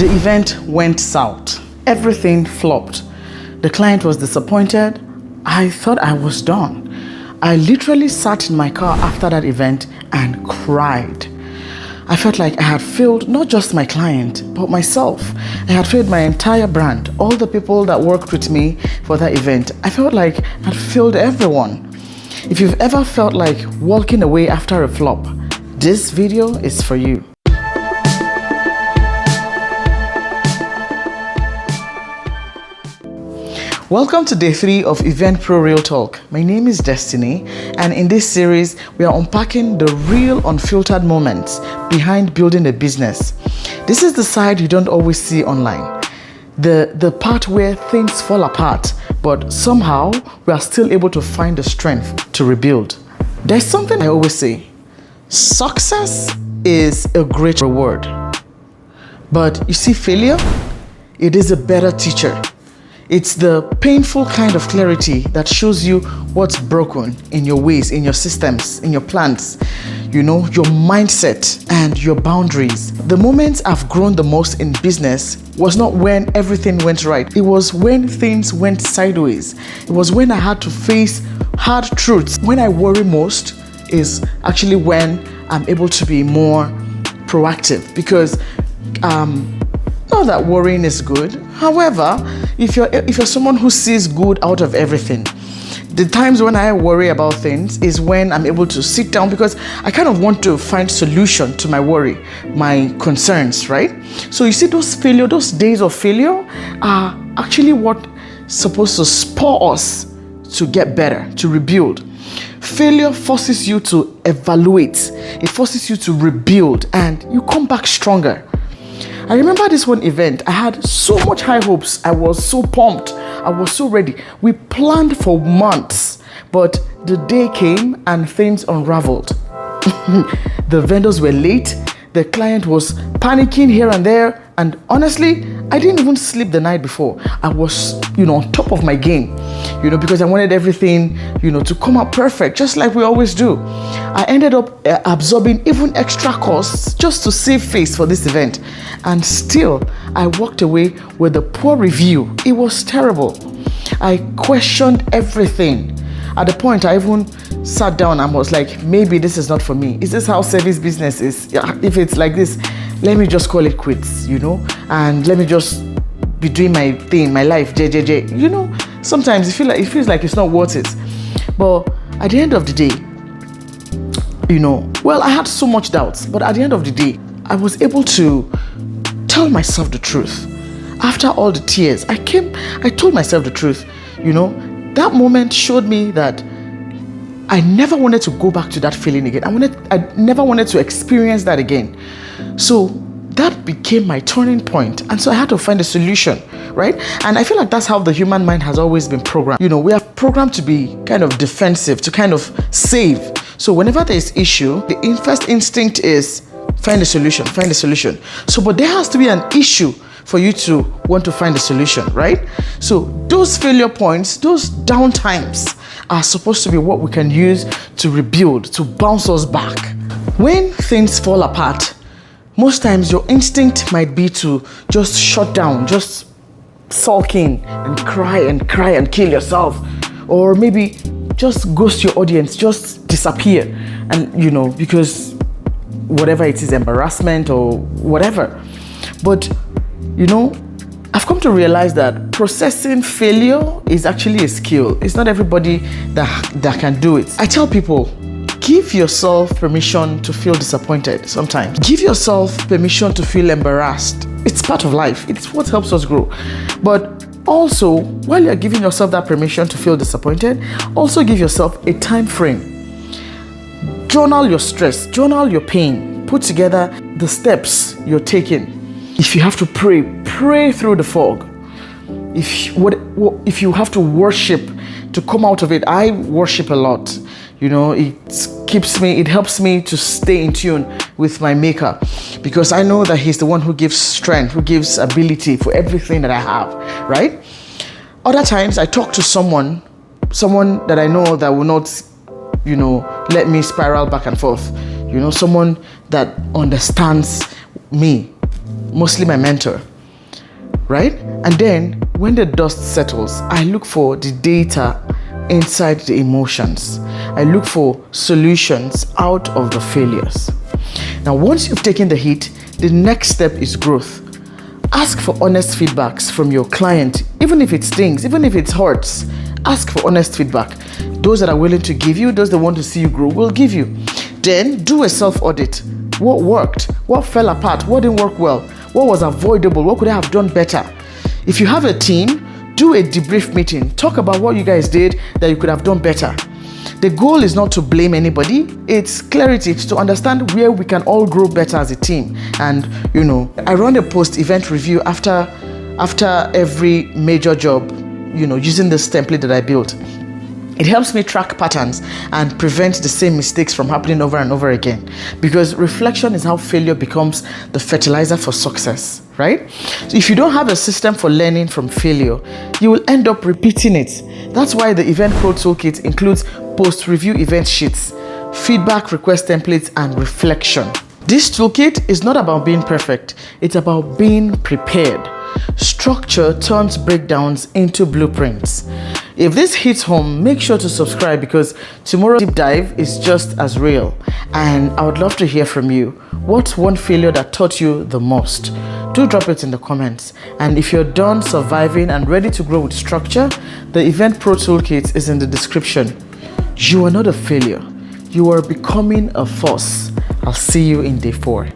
The event went south. Everything flopped. The client was disappointed. I thought I was done. I literally sat in my car after that event and cried. I felt like I had failed not just my client, but myself. I had failed my entire brand, all the people that worked with me for that event. I felt like I had failed everyone. If you've ever felt like walking away after a flop, this video is for you. Welcome to day 3 of Event Pro Real Talk. My name is Destiny, and in this series, we are unpacking the real unfiltered moments behind building a business. This is the side you don't always see online. The part where things fall apart, but somehow we are still able to find the strength to rebuild. There's something I always say: success is a great reward. But you see, failure, it is a better teacher. It's the painful kind of clarity that shows you what's broken in your ways, in your systems, in your plans, your mindset and your boundaries. The moments I've grown the most in business was not when everything went right. It was when things went sideways. It was when I had to face hard truths. When I worry most is actually when I'm able to be more proactive, because not that worrying is good. However, if you're someone who sees good out of everything, the times when I worry about things is when I'm able to sit down, because I kind of want to find solution to my worry, my concerns, right? So you see, those days of failure are actually what's supposed to spur us to get better, to rebuild. Failure forces you to evaluate. It forces you to rebuild, and you come back stronger. I remember this one event. I had so much high hopes. I was so pumped. I was so ready. We planned for months, but the day came and things unraveled. The vendors were late. The client was panicking here and there. And honestly, I didn't even sleep the night before. I was, on top of my game, because I wanted everything, to come out perfect, just like we always do. I ended up absorbing even extra costs just to save face for this event. And still, I walked away with a poor review. It was terrible. I questioned everything. At the point, I even sat down and was like, maybe this is not for me. Is this how service business is? If it's like this, let me just call it quits, and let me just be doing my thing, my life, JJJ. Sometimes it feels like it's not worth it. But at the end of the day, I had so much doubts, but at the end of the day, I was able to tell myself the truth. After all the tears, I told myself the truth. That moment showed me that I never wanted to go back to that feeling again. I never wanted to experience that again. So that became my turning point. And so I had to find a solution, right? And I feel like that's how the human mind has always been programmed. We are programmed to be kind of defensive, to kind of save. So whenever there's issue, the first instinct is find a solution. So, but there has to be an issue for you to want to find a solution, right? So those failure points, those down times are supposed to be what we can use to rebuild, to bounce us back. When things fall apart, most times your instinct might be to just shut down, just sulk in and cry and kill yourself. Or maybe just ghost your audience, just disappear. And, because whatever it is, embarrassment or whatever. But, I've come to realize that processing failure is actually a skill. It's not everybody that can do it. I tell people, give yourself permission to feel disappointed sometimes. Give yourself permission to feel embarrassed. It's part of life. It's what helps us grow. But also, while you're giving yourself that permission to feel disappointed, also give yourself a time frame. Journal your stress, journal your pain. Put together the steps you're taking. If you have to pray through the fog. If you have to worship to come out of it, I worship a lot. It helps me to stay in tune with my maker, because I know that he's the one who gives strength, who gives ability for everything that I have, right? Other times I talk to someone that I know that will not, let me spiral back and forth. Someone that understands me, mostly my mentor. right? And then when the dust settles, I look for the data inside the emotions. I look for solutions out of the failures. Now, once you've taken the hit, the next step is growth. Ask for honest feedbacks from your client, even if it stings, even if it hurts. Ask for honest feedback. Those that are willing to give you, those that want to see you grow, will give you. Then do a self-audit. What worked? What fell apart? What didn't work well? What was avoidable? What could I have done better? If you have a team, do a debrief meeting. Talk about what you guys did that you could have done better. The goal is not to blame anybody. It's clarity. It's to understand where we can all grow better as a team. And, I run a post-event review after every major job, using this template that I built. It helps me track patterns and prevent the same mistakes from happening over and over again. Because reflection is how failure becomes the fertilizer for success, right? So if you don't have a system for learning from failure, you will end up repeating it. That's why the Event Pro Toolkit includes post-review event sheets, feedback request templates, and reflection. This toolkit is not about being perfect. It's about being prepared. Structure turns breakdowns into blueprints. If this hits home, make sure to subscribe because tomorrow's deep dive is just as real. And I would love to hear from you. What's one failure that taught you the most? Do drop it in the comments. And if you're done surviving and ready to grow with structure, the Event Pro Toolkit is in the description. You are not a failure. You are becoming a force. I'll see you in day 4.